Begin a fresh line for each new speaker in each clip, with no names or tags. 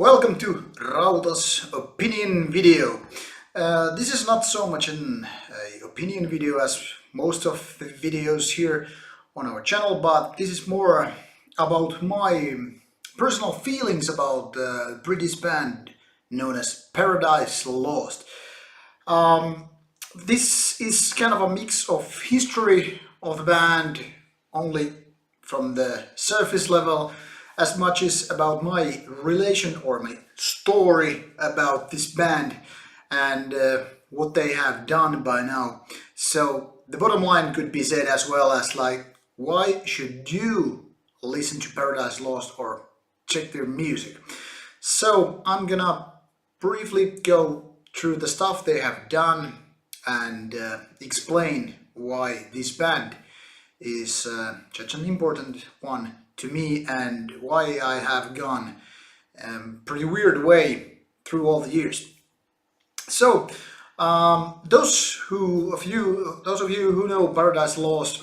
Welcome to Rauta's opinion video. This is not so much an opinion video as most of the videos here on our channel, but this is more about my personal feelings about the British band known as Paradise Lost. This is kind of a mix of history of the band, only from the surface level, as much as about my relation or my story about this band and what they have done by now. So the bottom line could be said as well as like, why should you listen to Paradise Lost or check their music? So I'm gonna briefly go through the stuff they have done and explain why this band is such an important one to me and why I have gone pretty weird way through all the years. So those of you who know Paradise Lost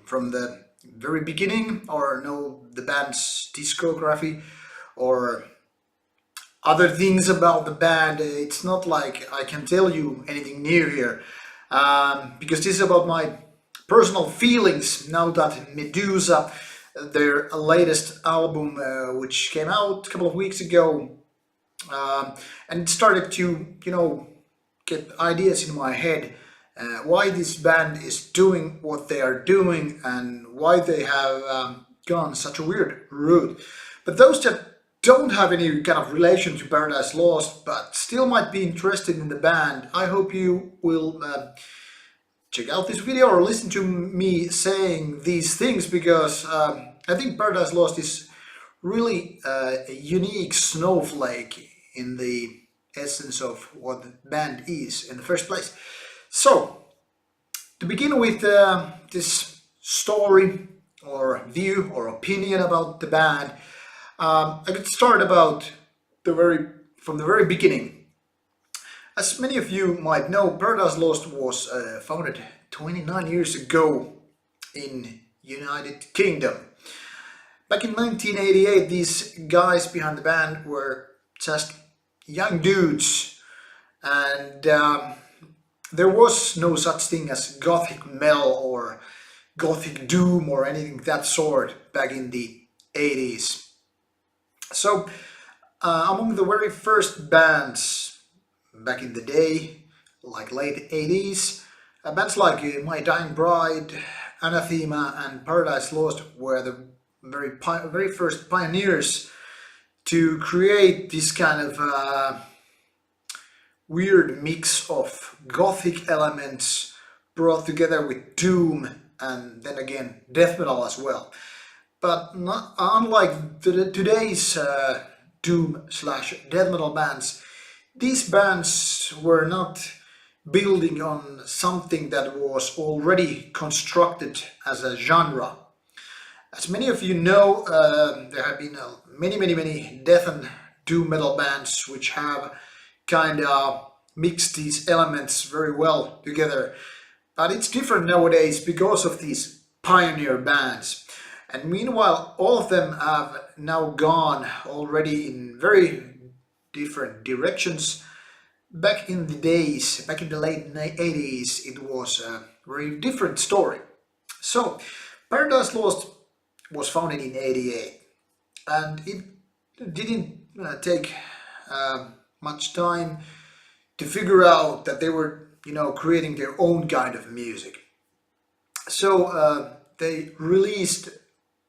from the very beginning or know the band's discography or other things about the band, it's not like I can tell you anything new here, because this is about my personal feelings now that Medusa, their latest album, which came out a couple of weeks ago, and it started to, get ideas in my head why this band is doing what they are doing and why they have gone such a weird route. But those that don't have any kind of relation to Paradise Lost but still might be interested in the band, I hope you will check out this video or listen to me saying these things, because I think Paradise Lost is really a unique snowflake in the essence of what the band is in the first place. So, to begin with this story or view or opinion about the band, I could start about from the very beginning. As many of you might know, Paradise Lost was founded 29 years ago in United Kingdom. Back in 1988, these guys behind the band were just young dudes, and there was no such thing as gothic metal or gothic doom or anything that sort back in the 80s. So among the very first bands back in the day, like late 80s, bands like My Dying Bride, Anathema and Paradise Lost were the very first pioneers to create this kind of weird mix of gothic elements brought together with doom and then again death metal as well. But unlike today's doom slash death metal bands, these bands were not building on something that was already constructed as a genre. As many of you know, there have been many death and doom metal bands which have kind of mixed these elements very well together. But it's different nowadays because of these pioneer bands. And meanwhile, all of them have now gone already in very different directions. Back in the days, back in the late 80s, it was a very different story. So, Paradise Lost was founded in 88, and it didn't take much time to figure out that they were, creating their own kind of music. So they released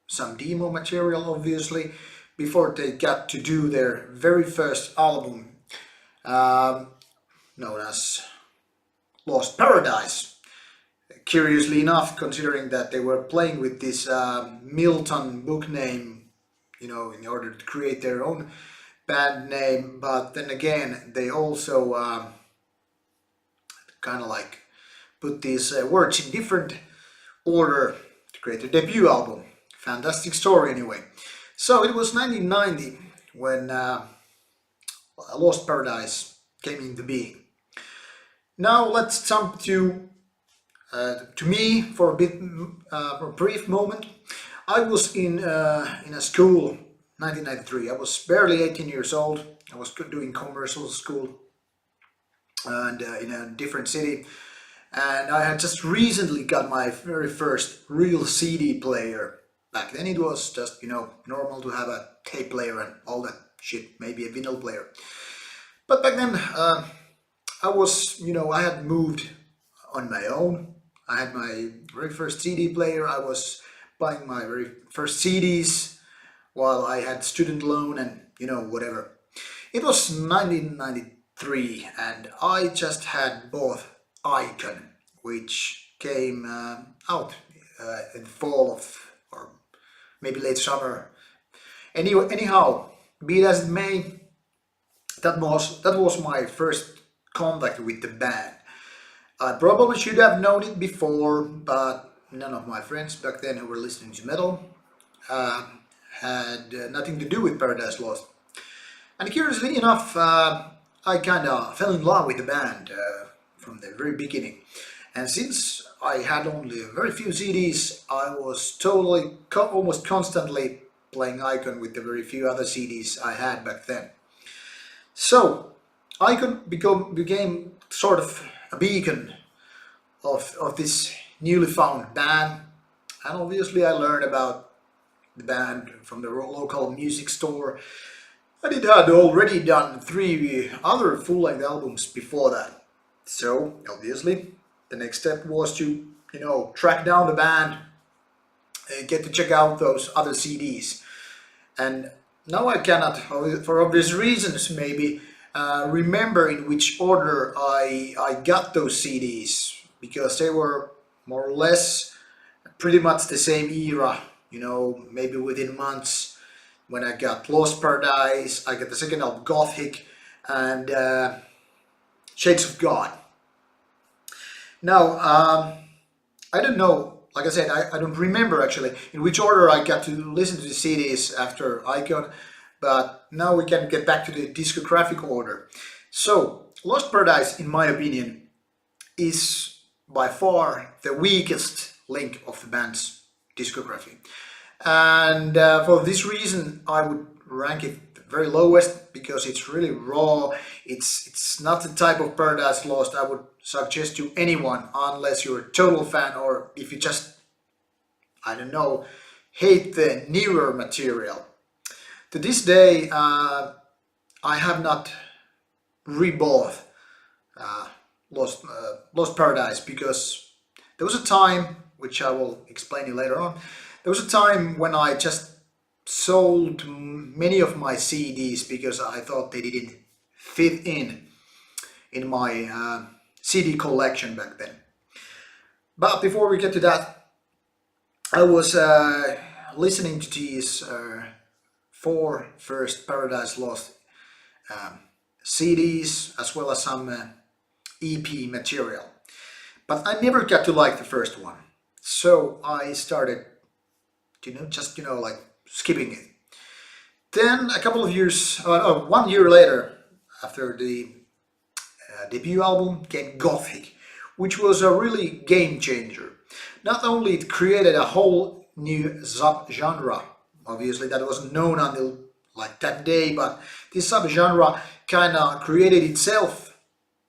some demo material, obviously, before they got to do their very first album, known as Lost Paradise. Curiously enough, considering that they were playing with this Milton book name, in order to create their own band name, but then again, they also kind of like put these words in different order to create their debut album. Fantastic story anyway. So it was 1990 when Lost Paradise came into being. Now let's jump to me for a brief moment. I was in a school 1993. I was barely 18 years old. I was doing commercial school and in a different city. And I had just recently got my very first real CD player. Back then it was just, normal to have a tape player and all that shit, maybe a vinyl player. But back then, I had moved on my own. I had my very first CD player. I was buying my very first CDs while I had student loan and, whatever. It was 1993 and I just had bought Icon, which came out in fall of, or maybe late summer. Anyhow, be it as it may, that was my first contact with the band. I probably should have known it before, but none of my friends back then who were listening to metal uh, had nothing to do with Paradise Lost. And curiously enough, I kind of fell in love with the band from the very beginning. And since I had only very few CDs, I was totally, almost constantly playing Icon with the very few other CDs I had back then. So, Icon became sort of a beacon of this newly found band. And obviously I learned about the band from the local music store. And it had already done 3 other full-length albums before that. So, obviously, the next step was to, track down the band and get to check out those other CDs. And now I cannot, for obvious reasons maybe, remember in which order I got those CDs, because they were more or less pretty much the same era, maybe within months. When I got Lost Paradise, I got the second album Gothic, and Shades of God. Now, I don't know, like I said, I don't remember actually in which order I got to listen to the CDs after Icon, but now we can get back to the discographic order. So, Lost Paradise, in my opinion, is by far the weakest link of the band's discography. And for this reason, I would rank it very lowest, because it's really raw. It's not the type of Paradise Lost I would suggest to anyone, unless you're a total fan, or if you just, I don't know, hate the newer material. To this day, I have not rebought Lost Paradise, because there was a time, which I will explain you later on, there was a time when I just sold many of my CDs because I thought they didn't fit in my CD collection back then. But before we get to that, I was listening to these 4 first Paradise Lost CDs, as well as some EP material. But I never got to like the first one. So I started, like skipping it. Then a couple of years, 1 year later, after the debut album, came Gothic, which was a really game changer. Not only it created a whole new sub-genre, obviously that wasn't known until like that day, but this sub-genre kind of created itself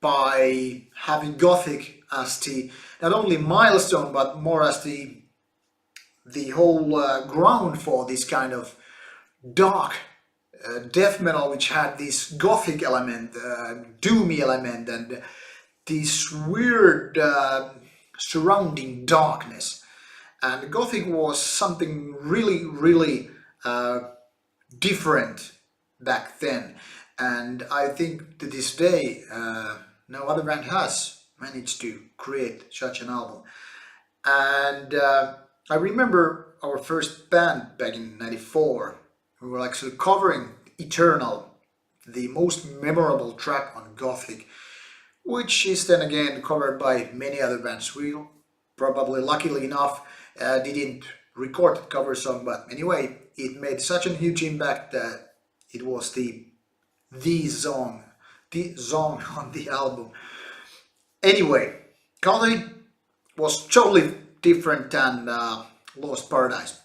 by having Gothic as the not only milestone, but more as the whole ground for this kind of dark death metal, which had this gothic element, doomy element, and this weird surrounding darkness. And gothic was something really, really different back then. And I think to this day, no other band has managed to create such an album. And I remember our first band back in '94. We were actually covering Eternal, the most memorable track on Gothic, which is then again covered by many other bands. We probably, luckily enough, didn't record the cover song, but anyway, it made such a huge impact that it was the song on the album. Anyway, Gothic was totally different than Lost Paradise.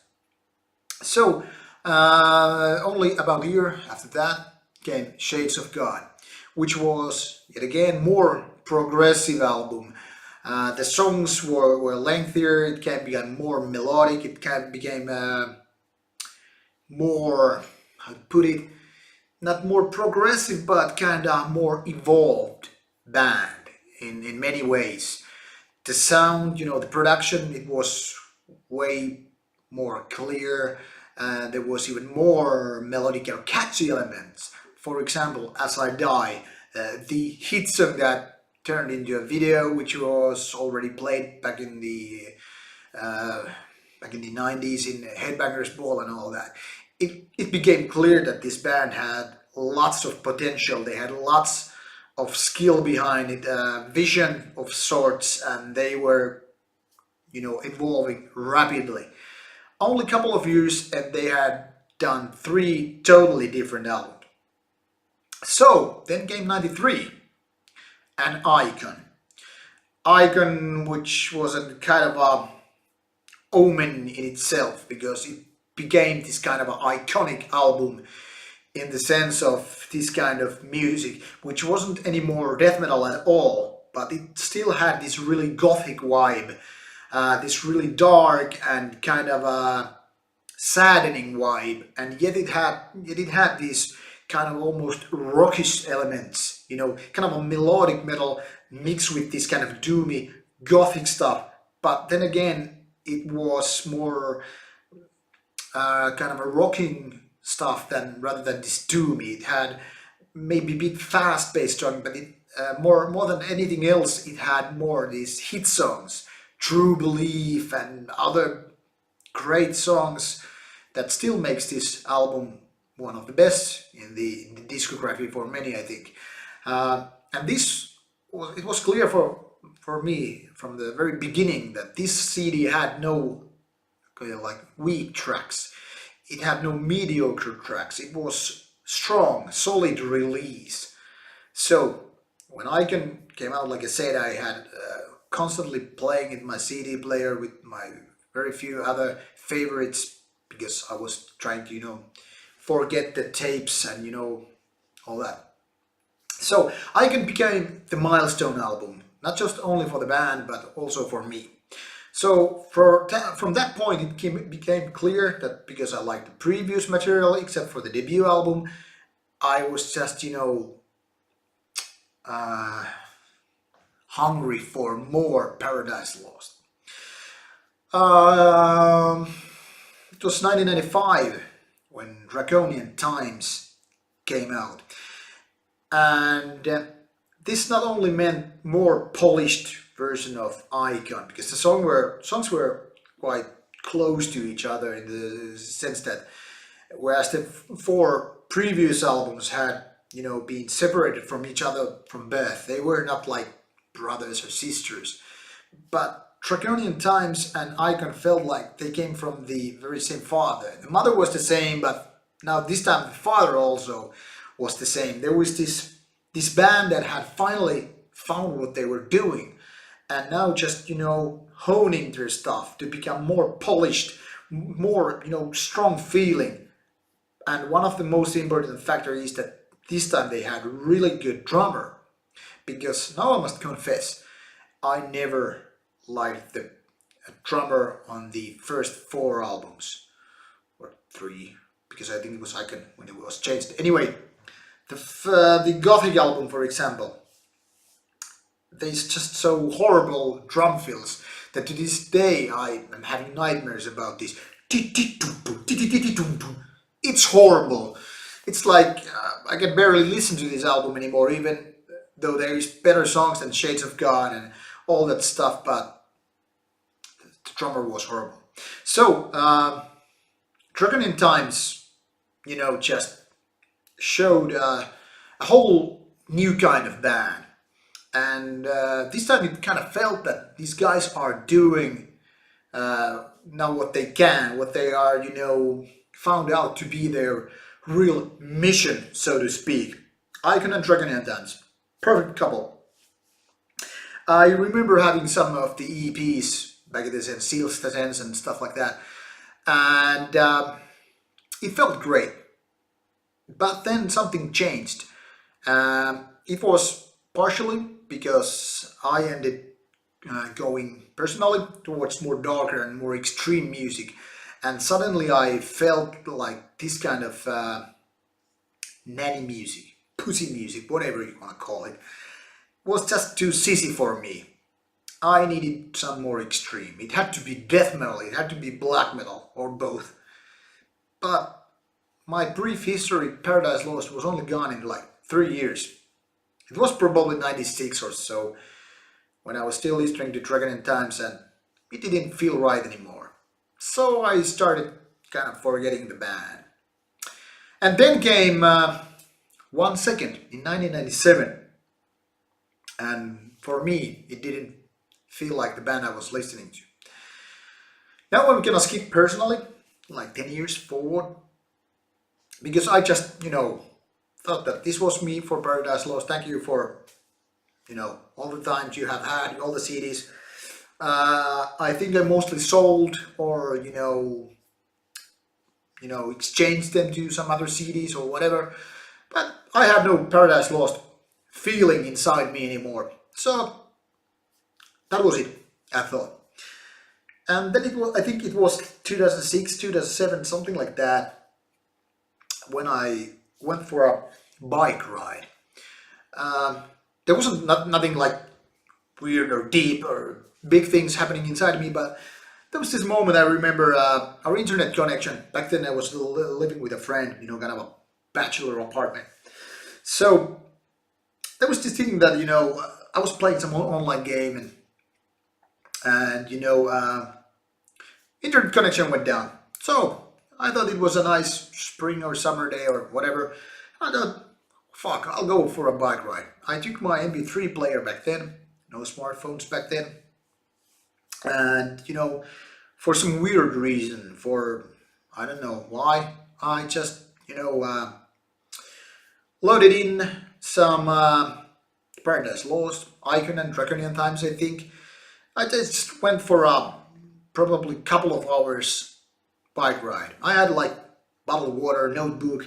So Only about a year after that came Shades of God, which was yet again more progressive album. The songs were lengthier, it became more melodic, became more, how to put it, not more progressive, but kind of more evolved band in many ways. The sound, the production, it was way more clear. There was even more melodic or catchy elements. For example, As I Die, the hit song that turned into a video, which was already played uh, back in the 90s in Headbangers Ball and all that. It became clear that this band had lots of potential. They had lots of skill behind it, vision of sorts, and they were, evolving rapidly. Only a couple of years, and they had done three totally different albums. So then came '93, and Icon. Icon, which was a kind of a omen in itself because it became this kind of an iconic album in the sense of this kind of music, which wasn't anymore death metal at all, but it still had this really gothic vibe, this really dark and kind of a saddening vibe, and yet it had these kind of almost rockish elements, kind of a melodic metal mixed with this kind of doomy gothic stuff. But then again, it was more kind of a rocking stuff than rather than this doomy. It had maybe a bit fast-paced drum, but it more than anything else, it had more these hit songs, True Belief and other great songs that still makes this album one of the best in the discography for many, I think. And it was clear for me from the very beginning that this CD had no like weak tracks. It had no mediocre tracks. It was strong, solid release. So when Icon came out, like I said, I had constantly playing in my CD player with my very few other favorites because I was trying to, forget the tapes and, all that. So Icon became the milestone album, not just only for the band, but also for me. So from that point, became clear that because I liked the previous material, except for the debut album, I was just, uh, hungry for more Paradise Lost. It was 1995 when Draconian Times came out. And this not only meant more polished version of Icon, because the songs were quite close to each other in the sense that whereas the four previous albums had, been separated from each other from birth, they were not like brothers or sisters. But Draconian Times and Icon felt like they came from the very same father. The mother was the same, but now this time the father also was the same. There was this band that had finally found what they were doing, and now just honing their stuff to become more polished, more strong feeling. And one of the most important factors is that this time they had a really good drummer, because now I must confess, I never liked the drummer on the first four albums, or three, because I think it was Icon when it was changed. Anyway, the Gothic album, for example, there's just so horrible drum fills that to this day I am having nightmares about this. It's horrible. It's like I can barely listen to this album anymore, even though there is better songs than Shades of God and all that stuff, but the drummer was horrible. So, Draconian Times, just showed a whole new kind of band. And this time it kind of felt that these guys are doing now what they can, what they are, found out to be their real mission, so to speak. Icon and Draconian Times, perfect couple. I remember having some of the EPs back in the day, Seals and stuff like that. And it felt great. But then something changed. It was partially because I ended going personally towards more darker and more extreme music, and suddenly I felt like this kind of nanny music, pussy music, whatever you want to call it, was just too sissy for me. I needed some more extreme. It had to be death metal, it had to be black metal, or both. But my brief history, Paradise Lost, was only gone in like 3 years. It was probably 96 or so, when I was still listening to Draconian Times, and it didn't feel right anymore. So I started kind of forgetting the band. And then came One Second in 1997. And for me, it didn't feel like the band I was listening to. Now I'm gonna skip personally, like 10 years forward, because I just, thought that this was me for Paradise Lost. Thank you for, all the times you have had, all the CDs. I think I mostly sold or, exchanged them to some other CDs or whatever. But I have no Paradise Lost feeling inside me anymore. So that was it, I thought. And then I think it was 2006, 2007, something like that, when I went for a bike ride. There wasn't nothing like weird or deep or big things happening inside me, but there was this moment I remember, our internet connection. Back then I was still living with a friend, kind of a bachelor apartment. So there was this thing that, I was playing some online game, and internet connection went down. So I thought it was a nice spring or summer day or whatever. I thought, fuck, I'll go for a bike ride. I took my MP3 player back then, no smartphones back then. And, for some weird reason, I don't know why, I just, loaded in some Paradise Lost, Icon and Draconian Times, I think. I just went for a probably couple of hours bike ride. I had like bottled water, notebook,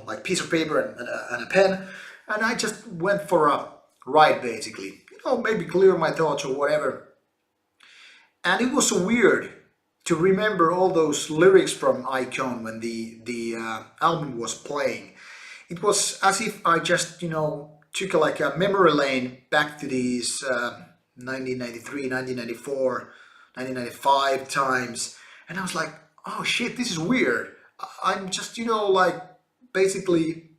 like piece of paper and a pen, and I just went for a ride basically. Maybe clear my thoughts or whatever. And it was so weird to remember all those lyrics from Icon when the album was playing. It was as if I just, took like a memory lane back to these 1993, 1994, 1995 times, and I was like, oh shit, this is weird. I'm just, like basically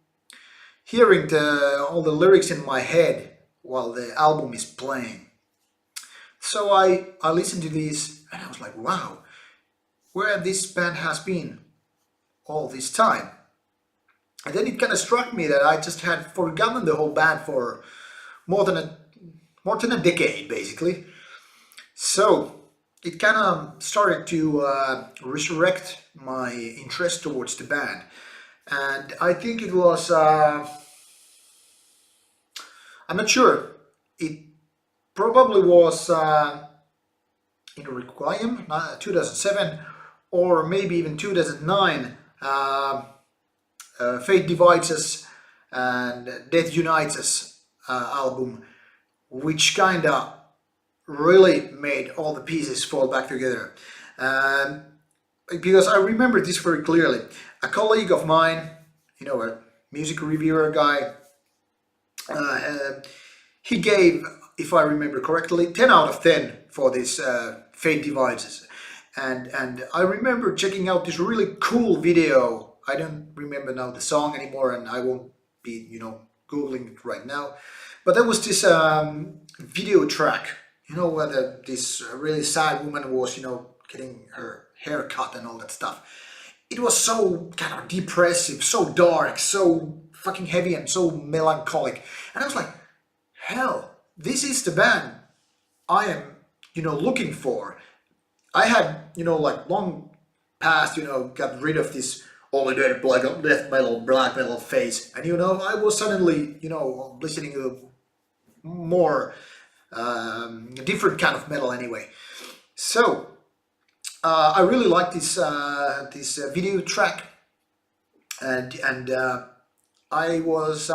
hearing all the lyrics in my head while the album is playing. So I listened to these and I was like, wow, where this band has been all this time. And then it kind of struck me that I just had forgotten the whole band for more than a decade, basically. So it kind of started to resurrect my interest towards the band. And I think it was, I'm not sure, it probably was In Requiem, 2007, or maybe even 2009, Fate Divides Us and Death Unites Us album, which kind of really made all the pieces fall back together. Because I remember this very clearly. A colleague of mine, a music reviewer guy, he gave, if I remember correctly, 10 out of 10 for this Fate Divides Us. And I remember checking out this really cool video. I don't remember now the song anymore, and I won't be, Googling it right now. But there was this video track, where this really sad woman was, getting her hair cut and all that stuff. It was so kind of depressive, so dark, so fucking heavy and so melancholic. And I was like, hell, this is the band I am, looking for. I had, like long past, got rid of this only death metal, black metal phase. And, I was suddenly, listening to more different kind of metal anyway. So I really like this video track, and I was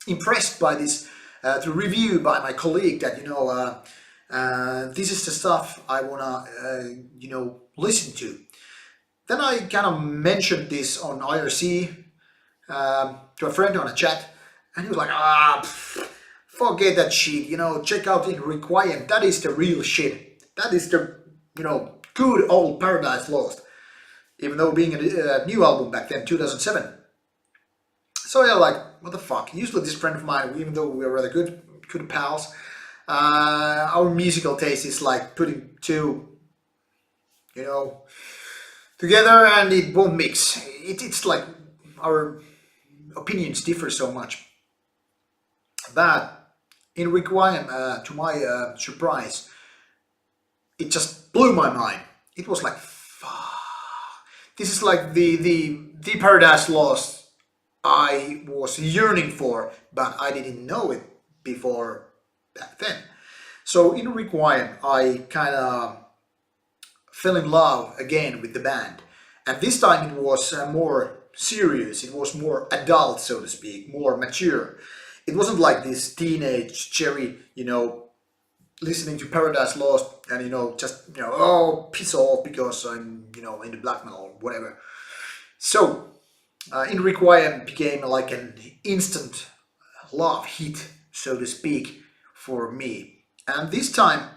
impressed by this the review by my colleague that this is the stuff I wanna listen to. Then I kind of mentioned this on IRC to a friend on a chat, and he was like, forget that shit, check out In Requiem, that is the real shit. That is the, good old Paradise Lost. Even though being a new album back then, 2007. So yeah, like, what the fuck? Usually this friend of mine, even though we are rather good pals, our musical taste is like putting two, together and it won't mix. It's like our opinions differ so much. But In Requiem, to my surprise, it just blew my mind. It was like, fuck. This is like the Paradise Lost I was yearning for, but I didn't know it before back then. So In Requiem, I kind of fell in love again with the band, and this time it was more serious. It was more adult, so to speak, more mature. It wasn't like this teenage cherry, listening to Paradise Lost and just oh, piss off because I'm into black metal or whatever. So In Requiem became like an instant love hit, so to speak, for me. And this time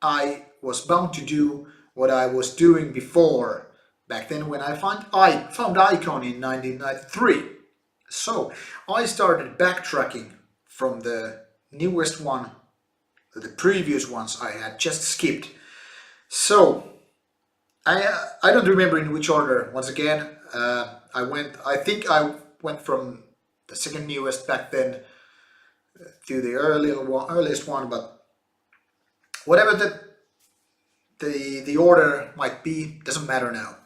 I was bound to do what I was doing before, back then when I found Icon in 1993. So I started backtracking from the newest one to the previous ones I had just skipped. So I don't remember in which order. Once again, I think I went from the second newest back then to the earliest one, but whatever the order might be, doesn't matter now.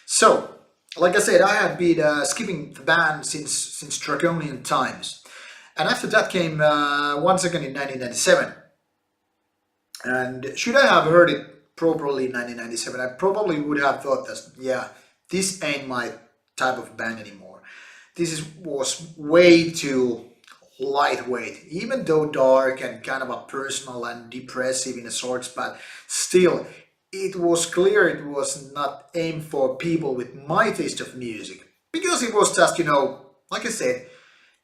So, like I said, I had been skipping the band since Draconian Times, and after that came once again in 1997. And should I have heard it properly in 1997, I probably would have thought that, yeah, this ain't my type of band anymore. Was way too lightweight, even though dark and kind of a personal and depressive in a sorts, but still, it was clear it was not aimed for people with my taste of music. Because it was just, like I said,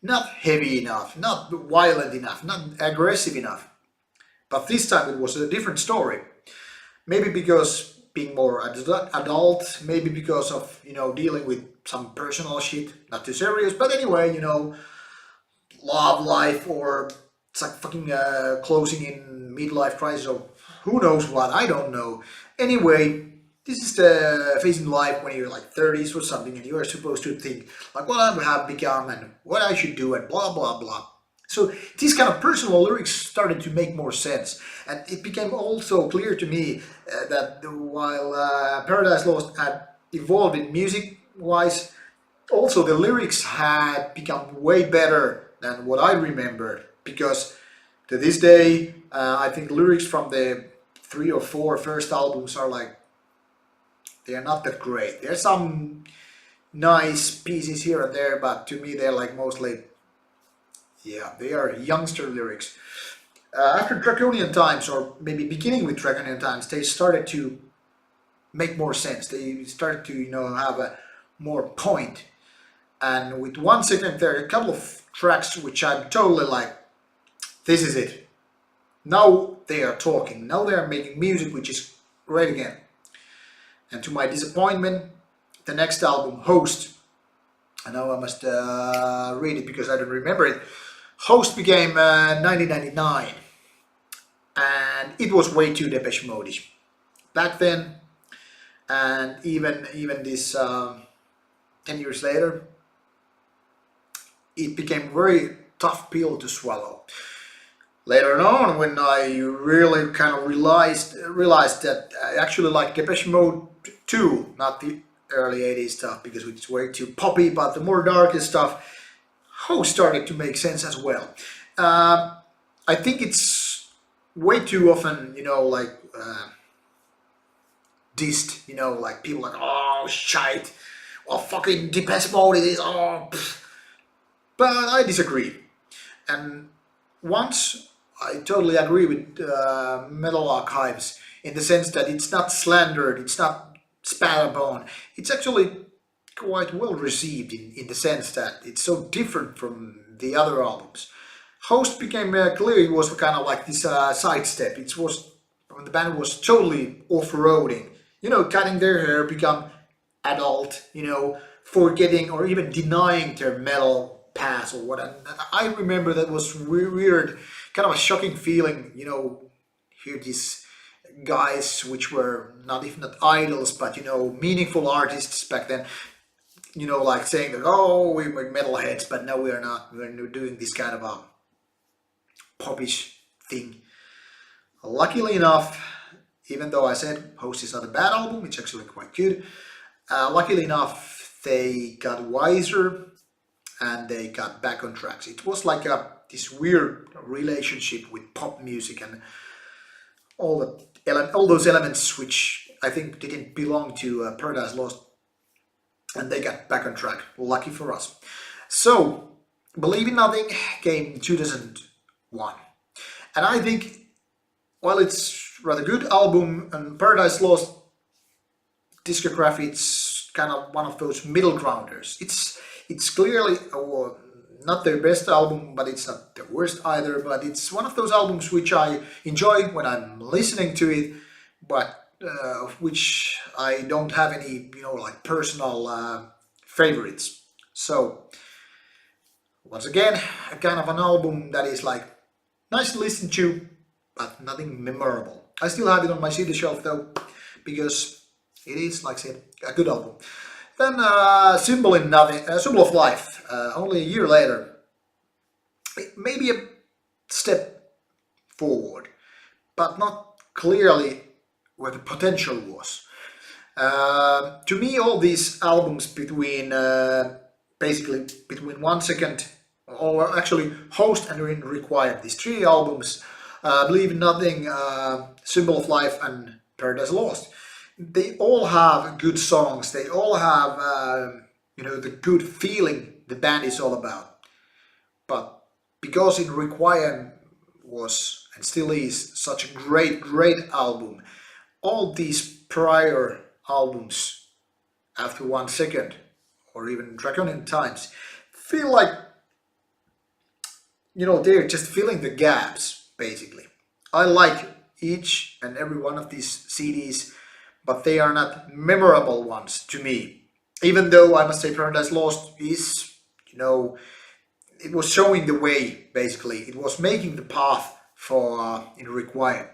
not heavy enough, not violent enough, not aggressive enough. But this time it was a different story. Maybe because being more adult, maybe because of, dealing with some personal shit, not too serious, but anyway, love life, or it's like fucking closing in midlife crisis, or who knows what, I don't know. Anyway, this is the phase in life when you're like 30s or something and you are supposed to think like what I have become and what I should do and blah blah blah. So these kind of personal lyrics started to make more sense, and it became also clear to me that while Paradise Lost had evolved in music wise, also the lyrics had become way better than what I remembered, because to this day I think lyrics from the 3 or 4 first albums are like, they are not that great. There's some nice pieces here and there, but to me they're like mostly, yeah, they are youngster lyrics. After Draconian Times, or maybe beginning with Draconian Times, they started to make more sense. They started to have a more point. And with one second there are a couple of tracks which I'm totally like, this is it. Now they are talking. Now they are making music which is great again. And to my disappointment, the next album, Host, I know I must read it because I don't remember it. Host became 1999, and it was way too Depeche Mode-ish back then, and even this 10 years later, it became very tough pill to swallow. Later on, when I really kind of realized that I actually like Depeche Mode too, not the early 80s stuff because it's way too poppy, but the more darker stuff, Host started to make sense as well. I think it's way too often, dissed, like people like, oh shite, oh fucking Depeche Mode it is, oh pfft. But I disagree. And once I totally agree with Metal Archives in the sense that it's not slandered, it's not spat upon, it's actually quite well received in the sense that it's so different from the other albums. Host became clear it was kind of like this sidestep. It was when the band was totally off-roading, cutting their hair, become adult, forgetting or even denying their metal past or what. And I remember that was weird, kind of a shocking feeling, hear these guys which were not even not idols, but meaningful artists back then, like saying that, oh, we're metalheads, but no, we're not. We're doing this kind of a popish thing. Luckily enough, even though I said Host is not a bad album, it's actually quite good. Luckily enough, they got wiser and they got back on tracks. It was like this weird relationship with pop music and all those elements which I think didn't belong to Paradise Lost, and they got back on track. Lucky for us. So, Believe in Nothing came in 2001, and I think, while it's rather good album and Paradise Lost discography, it's kind of one of those middle grounders. It's clearly not their best album, but it's not the worst either. But it's one of those albums which I enjoy when I'm listening to it, but of which I don't have any, like personal favorites. So once again, a kind of an album that is like nice to listen to, but nothing memorable. I still have it on my CD shelf though, because it is, like I said, a good album. Then Symbol of Life, only a year later. Maybe a step forward, but not clearly where the potential was. To me, all these albums basically between 1 second, or actually Host and In Requiem, these three albums, Believe in Nothing, Symbol of Life and Paradise Lost, they all have good songs. They all have, the good feeling the band is all about. But because In Requiem was and still is such a great album, all these prior albums after 1 second, or even Draconian Times, feel like, they're just filling the gaps, basically. I like each and every one of these CDs, but they are not memorable ones to me. Even though I must say Paradise Lost is, it was showing the way, basically. It was making the path for In Requiem.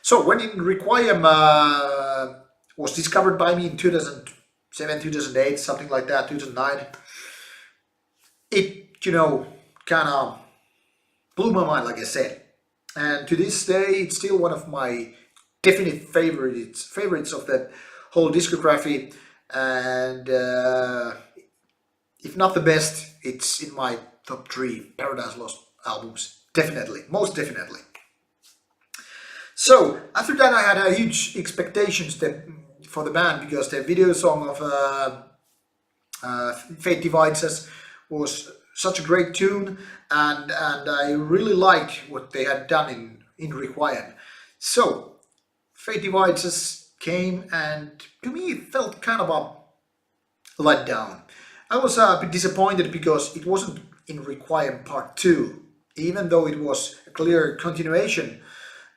So when In Requiem was discovered by me in 2007, 2008, something like that, 2009, it, kind of blew my mind, like I said. And to this day, it's still one of my definite favorites of that whole discography. And if not the best, it's in my top 3 Paradise Lost albums. Definitely, most definitely. So after that, I had huge expectations for the band, because their video song of Fate Divides Us was such a great tune, and I really liked what they had done in Requiem. So Fate Divides Us came, and to me it felt kind of a letdown. I was a bit disappointed because it wasn't In Requiem Part 2, even though it was a clear continuation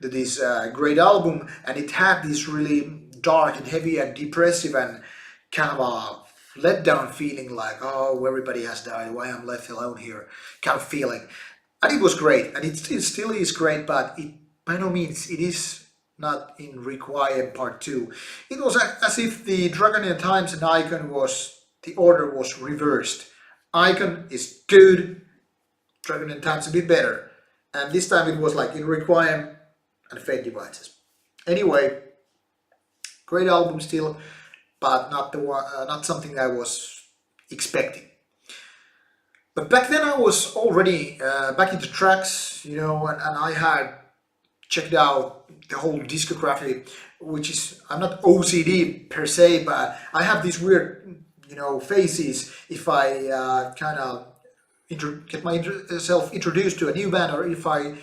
to this great album, and it had this really dark and heavy and depressive and kind of a letdown feeling, like, oh, everybody has died, why I'm left alone here, kind of feeling. And it was great, and it still is great, but by no means it is not In Requiem Part 2. It was as if the Draconian Times and Icon the order was reversed. Icon is good, Draconian Times a bit better, and this time it was like In Requiem and Fate Divides Us. Anyway, great album still, but not something I was expecting. But back then I was already back into tracks, and I had checked out the whole discography which is, I'm not OCD per se, but I have these weird, phases if I kind of get myself introduced to a new band, or if I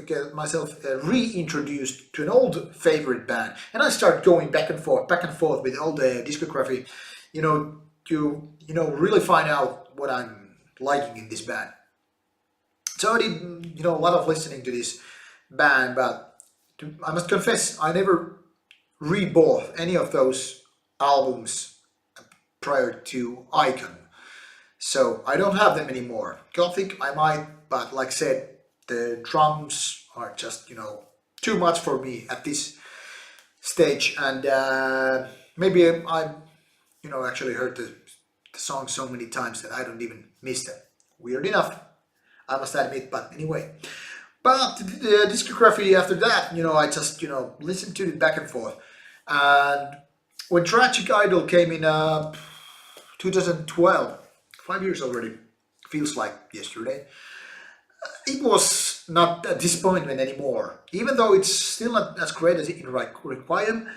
get myself reintroduced to an old favorite band, and I start going back and forth with all the discography, you know, really find out what I'm liking in this band. So I did, a lot of listening to this band, but I must confess, I never rebought any of those albums prior to Icon. So I don't have them anymore. Gothic I might, but like I said, the drums are just, too much for me at this stage. And maybe I, actually heard the song so many times that I don't even miss them. Weird enough, I must admit, but anyway. But the discography after that, I just, listened to it back and forth. And when Tragic Idol came in 2012, 5 years already, feels like yesterday, it was not a disappointment anymore. Even though it's still not as great as In Requiem,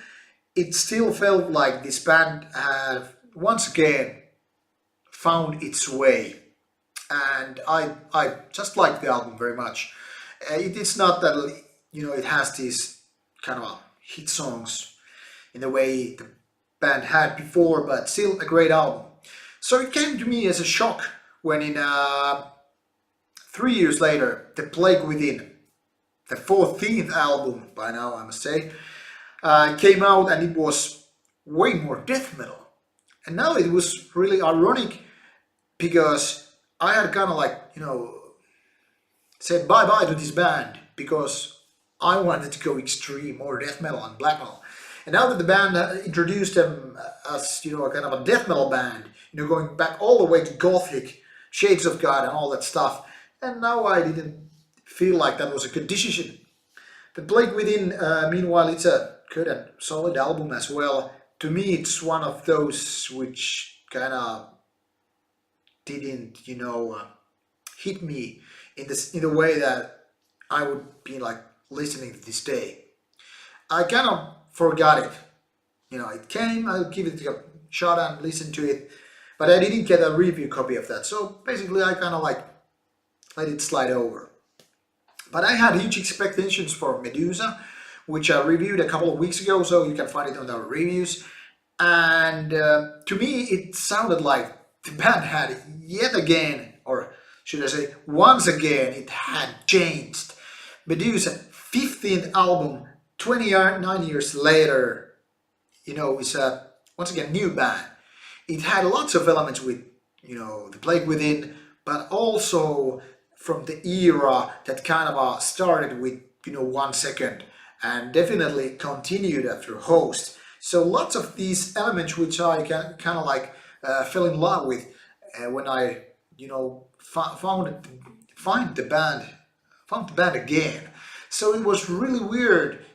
it still felt like this band had once again found its way. And I just like the album very much. It is not that, it has these kind of hit songs in the way the band had before, but still a great album. So it came to me as a shock when in 3 years later, The Plague Within, the 14th album by now I must say, came out, and it was way more death metal. And now it was really ironic because I had kind of like, said bye-bye to this band because I wanted to go extreme, more death metal and black metal. And now that the band introduced them as, kind of a death metal band, going back all the way to Gothic, Shades of God and all that stuff. And now I didn't feel like that was a good decision. The Plague Within, meanwhile, it's a good and solid album as well. To me, it's one of those which kind of didn't, hit me in the way that I would be like listening to this day. I kind of forgot it. It came, I'll give it a shot and listen to it, but I didn't get a review copy of that. So basically I kind of like let it slide over. But I had huge expectations for Medusa, which I reviewed a couple of weeks ago, so you can find it on our reviews. And to me it sounded like the band had yet again, or should I say once again, it had changed. Medusa, 15th album, 29 years later, is a once again new band. It had lots of elements with, The Plague Within, but also from the era that kind of started with, 1 second and definitely continued after Host. So lots of these elements which I kind of like fell in love with when I, found the band again. So it was really weird,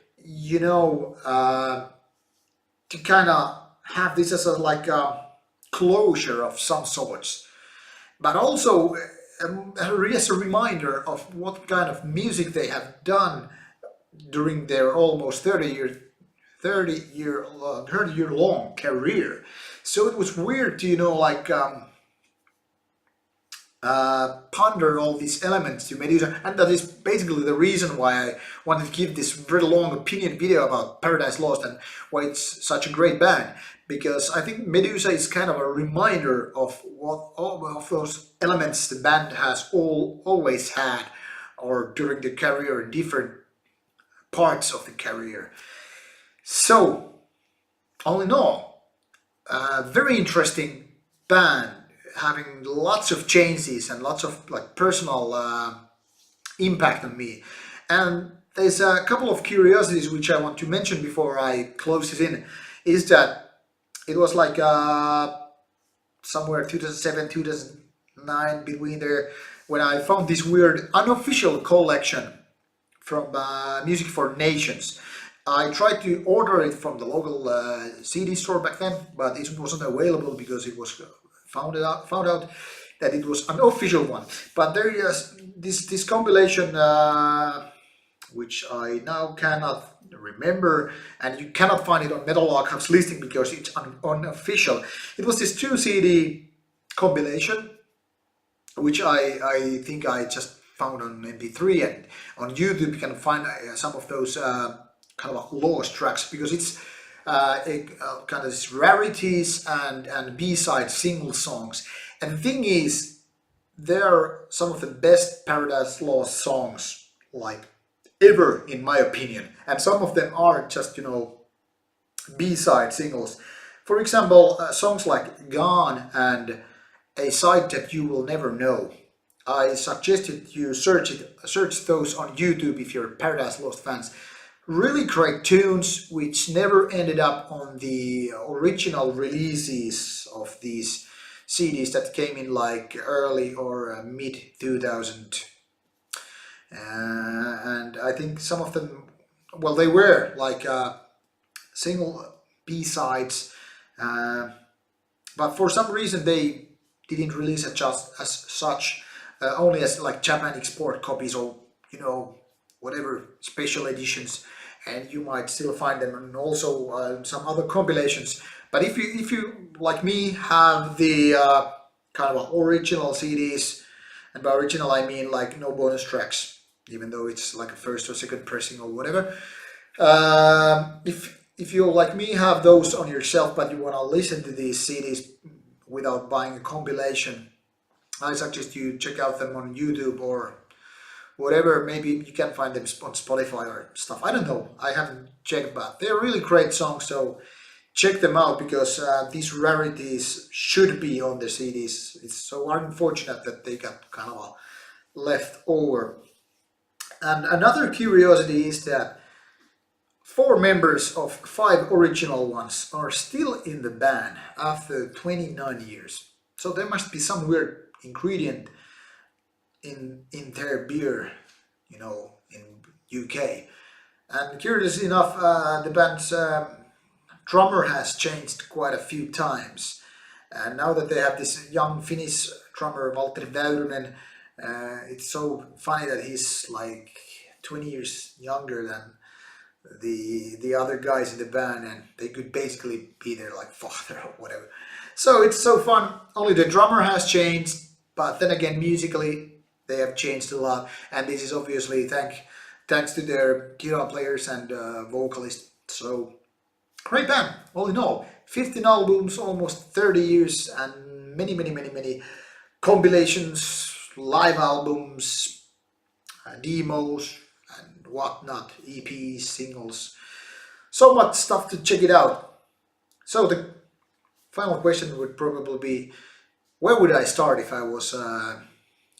to kind of have this as a closure of some sorts, but also as a reminder of what kind of music they have done during their almost 30 year long career. So it was weird to ponder all these elements to Medusa, and that is basically the reason why I wanted to give this very long opinion video about Paradise Lost and why it's such a great band, because I think Medusa is kind of a reminder of what all of those elements the band has always had, or during the career in different parts of the career. So all in all, very interesting band, having lots of changes and lots of personal impact on me. And there's a couple of curiosities which I want to mention before I close this in, is that it was somewhere 2007, 2009, between there, when I found this weird unofficial collection from Music for Nations. I tried to order it from the local CD store back then, but it wasn't available because it was found out that it was an official one. But there is this compilation which I now cannot remember, and you cannot find it on Metal Archives listing because it's unofficial. It was this 2 CD compilation, which I think I just found on MP3, and on YouTube you can find some of those kind of lost tracks, because it's kind of this rarities and B-side single songs. And the thing is, they're some of the best Paradise Lost songs like ever, in my opinion. And some of them are just, B-side singles. For example, songs like Gone and A Sight That You Will Never Know. I suggested you search those on YouTube if you're Paradise Lost fans. Really great tunes, which never ended up on the original releases of these CDs that came in like early or mid 2000. And I think some of them, well, they were like single B-sides, but for some reason they didn't release it just as such, only as like Japan export copies, or whatever special editions, and you might still find them, and also some other compilations. But if you like me have the kind of original CDs, and by original I mean like no bonus tracks, even though it's like a first or second pressing or whatever. If you like me have those on yourself, but you want to listen to these CDs without buying a compilation, I suggest you check out them on YouTube or whatever. Maybe you can find them on Spotify or stuff. I don't know. I haven't checked, but they're really great songs. So check them out, because these rarities should be on the CDs. It's so unfortunate that they got kind of left over. And another curiosity is that 4 members of 5 original ones are still in the band after 29 years. So there must be some weird ingredient in their beer, in UK. And curious enough, the band's drummer has changed quite a few times. And now that they have this young Finnish drummer, Valtteri Väyrynen, it's so funny that he's like 20 years younger than the other guys in the band, and they could basically be their like father or whatever. So it's so fun. Only the drummer has changed, but then again, musically they have changed a lot, and this is obviously thanks to their guitar players and vocalist. So great band, all in all. 15 albums, almost 30 years, and many compilations, live albums, demos, and whatnot, EPs, singles. So much stuff to check it out. So the final question would probably be, where would I start if I was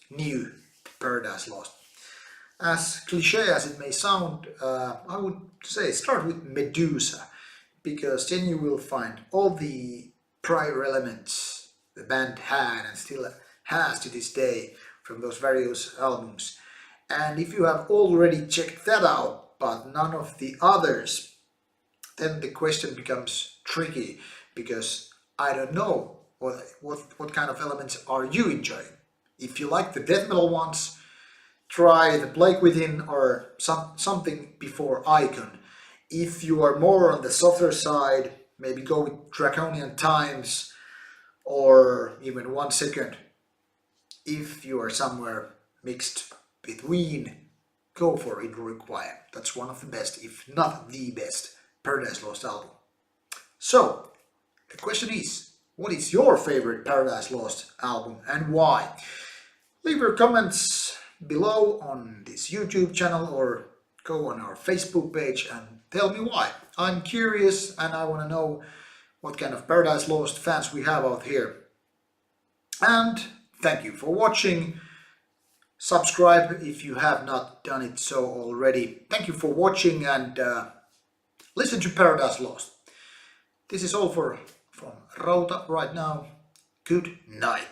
new to Paradise Lost? As cliche as it may sound, I would say start with Medusa, because then you will find all the prior elements the band had and still has to this day from those various albums. And if you have already checked that out, but none of the others, then the question becomes tricky, because I don't know what kind of elements are you enjoying. If you like the death metal ones, try the Plague Within or something before Icon. If you are more on the softer side, maybe go with Draconian Times or even 1 Second. If you are somewhere mixed between, go for In Requiem. That's one of the best, if not the best, Paradise Lost album. So, the question is, what is your favorite Paradise Lost album and why? Leave your comments below on this YouTube channel or go on our Facebook page and tell me why. I'm curious and I want to know what kind of Paradise Lost fans we have out here. And thank you for watching. Subscribe if you have not done it so already. Thank you for watching, and listen to Paradise Lost. This is all from Rauta right now. Good night.